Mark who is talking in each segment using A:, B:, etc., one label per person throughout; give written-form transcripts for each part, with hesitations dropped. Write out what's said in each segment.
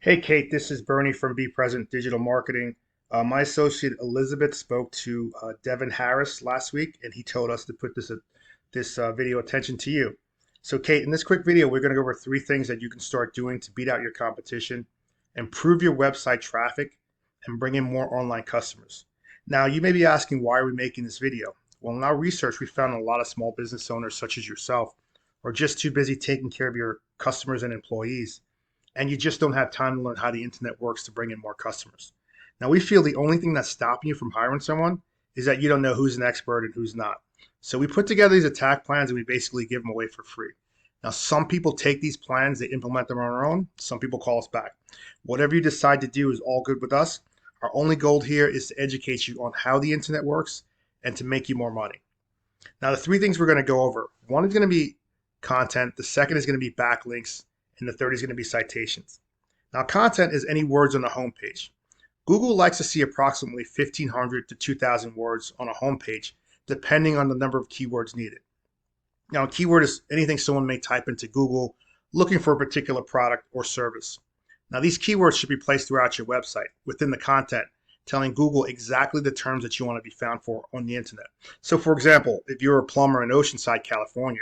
A: Hey Kate, this is Bernie from Be Present Digital Marketing. My associate Elizabeth spoke to Devin Harris last week, and he told us to put this video attention to you. So Kate, in this quick video, we're going to go over three things that you can start doing to beat out your competition, improve your website traffic, and bring in more online customers. Now, you may be asking, why are we making this video? Well, in our research, we found a lot of small business owners such as yourself are just too busy taking care of your customers and employees, and you just don't have time to learn how the internet works to bring in more customers. Now, we feel the only thing that's stopping you from hiring someone is that you don't know who's an expert and who's not. So we put together these attack plans and we basically give them away for free. Now, some people take these plans, they implement them on their own. Some people call us back. Whatever you decide to do is all good with us. Our only goal here is to educate you on how the internet works and to make you more money. Now, the three things we're going to go over, one is going to be content, the second is going to be backlinks, and the third is going to be citations. Now, content is any words on a homepage. Google likes to see approximately 1,500 to 2,000 words on a homepage, depending on the number of keywords needed. Now, a keyword is anything someone may type into Google looking for a particular product or service. Now, these keywords should be placed throughout your website within the content, telling Google exactly the terms that you want to be found for on the internet. So, for example, if you're a plumber in Oceanside, California,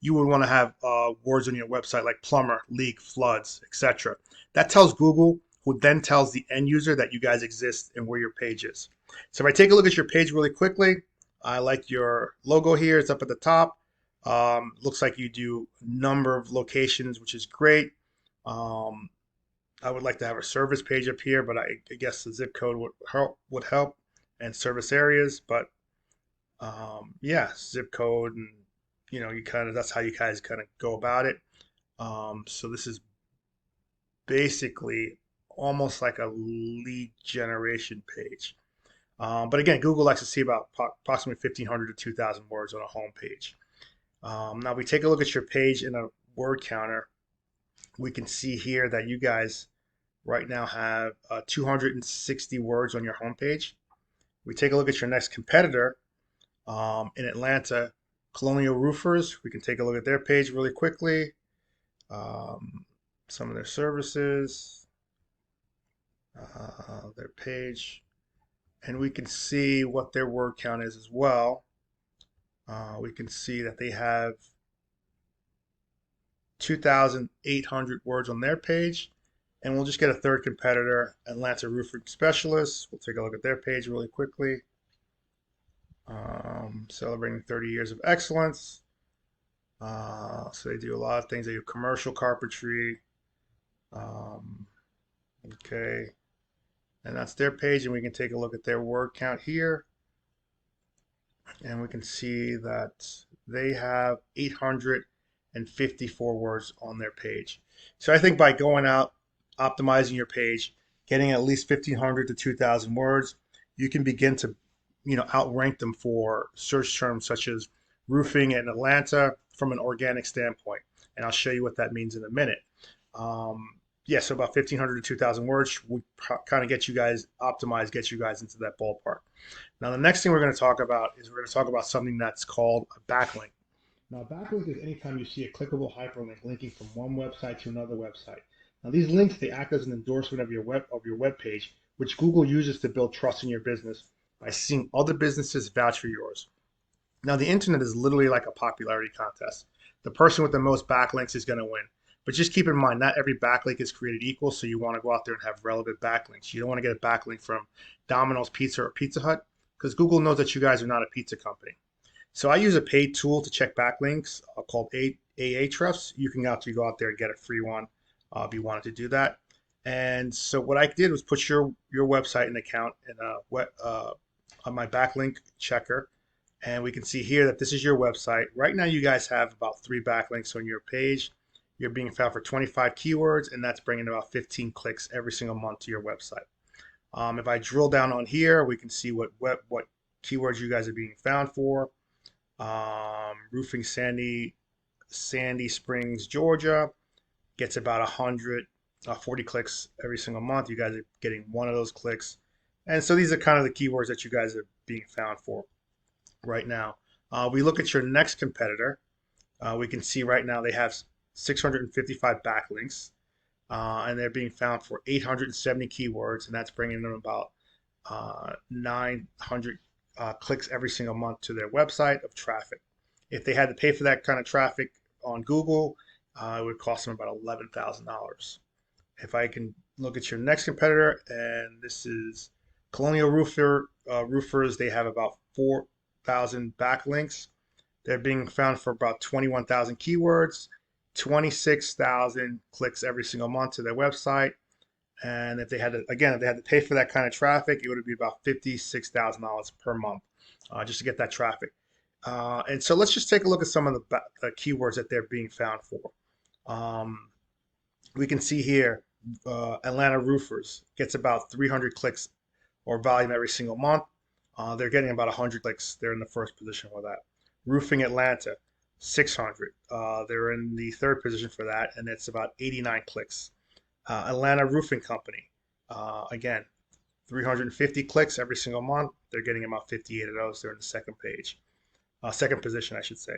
A: you would want to have words on your website like plumber, leak, floods, etc. That tells Google, who then tells the end user that you guys exist and where your page is. So, if I take a look at your page really quickly, I like your logo here. It's up at the top. Looks like you do a number of locations, which is great. Um, I would like to have a service page up here, but I guess the zip code would help, and service areas. But yeah, zip code, and you kind of that's how you guys kind of go about it. So this is basically almost like a lead generation page. But again, Google likes to see about approximately 1,500 to 2,000 words on a home page. Now we take a look at your page in a word counter. We can see here that you guys right now have 260 words on your homepage. We take a look at your next competitor in Atlanta, Colonial Roofers. We can take a look at their page really quickly. Some of their services, their page, and we can see what their word count is as well. We can see that they have 2,800 words on their page. And we'll just get a third competitor, Atlanta Roofing Specialists. We'll take a look at their page really quickly. Celebrating 30 years of excellence. So they do a lot of things. They do commercial carpentry. Okay. And that's their page. And we can take a look at their word count here. And we can see that they have 854 words on their page. So I think by going out, optimizing your page, getting at least 1,500 to 2,000 words, you can begin to, outrank them for search terms such as roofing in Atlanta from an organic standpoint. And I'll show you what that means in a minute. Yeah, so about 1,500 to 2,000 words would kind of get you guys optimized, get you guys into that ballpark. Now, the next thing we're going to talk about is we're going to talk about something that's called a backlink. Now, a backlink is anytime you see a clickable hyperlink linking from one website to another website. Now, these links, they act as an endorsement of your web page, which Google uses to build trust in your business by seeing other businesses vouch for yours. Now, the internet is literally like a popularity contest. The person with the most backlinks is going to win. But just keep in mind, not every backlink is created equal, so you want to go out there and have relevant backlinks. You don't want to get a backlink from Domino's Pizza or Pizza Hut because Google knows that you guys are not a pizza company. So I use a paid tool to check backlinks called Ahrefs. You can actually go out there and get a free one if you wanted to do that. And so what I did was put your website and account in on my backlink checker, and we can see here that this is your website. Right now, you guys have about 3 backlinks on your page. You're being found for 25 keywords, and that's bringing about 15 clicks every single month to your website. If I drill down on here, we can see what keywords you guys are being found for. Roofing Sandy Springs, Georgia, gets about 140 clicks every single month. You guys are getting one of those clicks. And so these are kind of the keywords that you guys are being found for right now. We look at your next competitor. We can see right now they have 655 backlinks. and they're being found for 870 keywords, and that's bringing them about 900 clicks every single month to their website of traffic. If they had to pay for that kind of traffic on Google, it would cost them about $11,000. If I can look at your next competitor, and this is Colonial Roofers, they have about 4,000 backlinks. They're being found for about 21,000 keywords, 26,000 clicks every single month to their website. And if they had to, again, if they had to pay for that kind of traffic, it would be about $56,000 per month just to get that traffic. And so let's just take a look at some of the keywords that they're being found for. Um, we can see here Atlanta Roofers gets about 300 clicks or volume every single month. They're getting about 100 clicks. They're in the first position with that. Roofing Atlanta, 600. They're in the third position for that, and it's about 89 clicks. Atlanta Roofing Company, again, 350 clicks every single month. They're getting about 58 of those. They're in the second page, second position, I should say.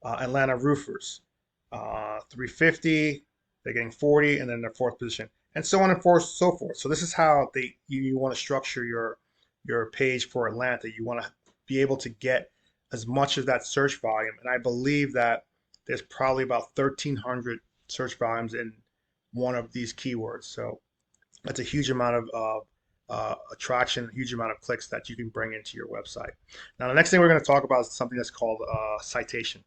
A: Atlanta Roofers, 350. They're getting 40, and then their fourth position, and so on and so forth. So this is how you want to structure your page for Atlanta. You want to be able to get as much of that search volume, and I believe that there's probably about 1,300 search volumes in one of these keywords. So that's a huge amount of attraction, a huge amount of clicks that you can bring into your website. Now, the next thing we're going to talk about is something that's called citation.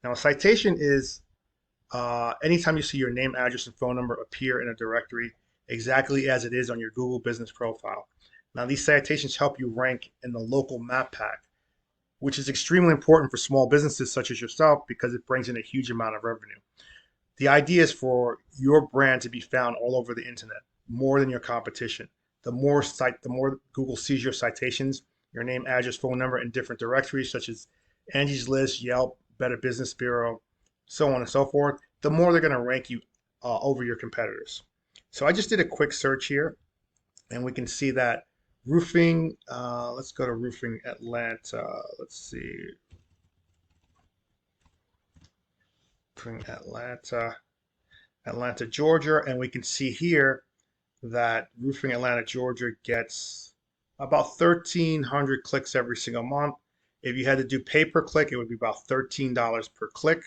A: Now, a citation is anytime you see your name, address, and phone number appear in a directory exactly as it is on your Google business profile. Now, these citations help you rank in the local map pack, which is extremely important for small businesses such as yourself because it brings in a huge amount of revenue. The idea is for your brand to be found all over the internet, more than your competition. The more Google sees your citations, your name, address, phone number in different directories such as Angie's List, Yelp, Better Business Bureau, so on and so forth, the more they're going to rank you over your competitors. So I just did a quick search here, and we can see that roofing. Let's go to roofing Atlanta. Let's see, roofing Atlanta, Georgia, and we can see here that roofing Atlanta, Georgia gets about 1,300 clicks every single month. If you had to do pay per click, it would be about $13 per click.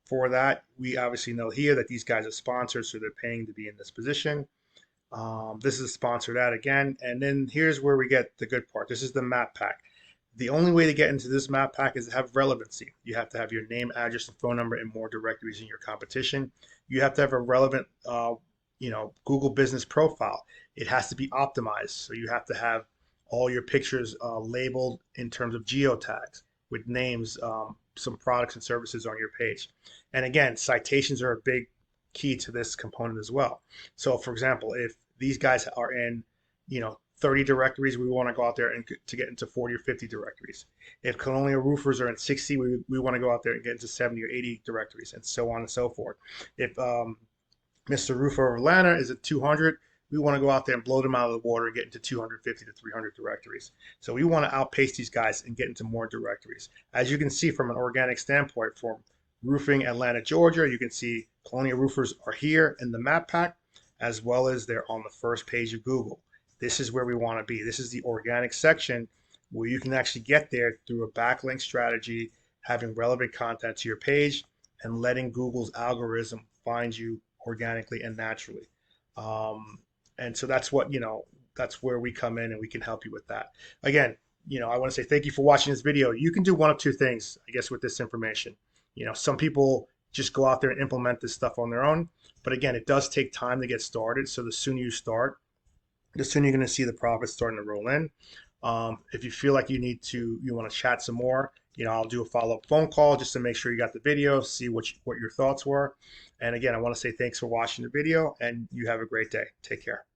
A: For that, we obviously know here that these guys are sponsored, so they're paying to be in this position. This is a sponsored ad again. And then here's where we get the good part. This is the map pack. The only way to get into this map pack is to have relevancy. You have to have your name, address, and phone number in more directories than your competition. You have to have a relevant, Google business profile. It has to be optimized. So you have to have all your pictures labeled in terms of geotags with names, some products and services on your page. And again, citations are a big key to this component as well. So for example, if these guys are in, 30 directories, we want to go out there and to get into 40 or 50 directories. If Colonial Roofers are in 60, we want to go out there and get into 70 or 80 directories, and so on and so forth. If Mr. Roofer of Atlanta is at 200, we want to go out there and blow them out of the water and get into 250 to 300 directories. So we want to outpace these guys and get into more directories. As you can see from an organic standpoint, from roofing Atlanta, Georgia, you can see Colonial Roofers are here in the map pack, as well as they're on the first page of Google. This is where we want to be. This is the organic section where you can actually get there through a backlink strategy, having relevant content to your page, and letting Google's algorithm find you organically and naturally. And so that's that's where we come in and we can help you with that. Again, I want to say thank you for watching this video. You can do one of two things, I guess, with this information. Some people just go out there and implement this stuff on their own. But again, it does take time to get started. So the sooner you start, the sooner you're going to see the profits starting to roll in. If you feel like you want to chat some more, I'll do a follow-up phone call just to make sure you got the video, see what your thoughts were. And again, I want to say thanks for watching the video, and you have a great day. Take care.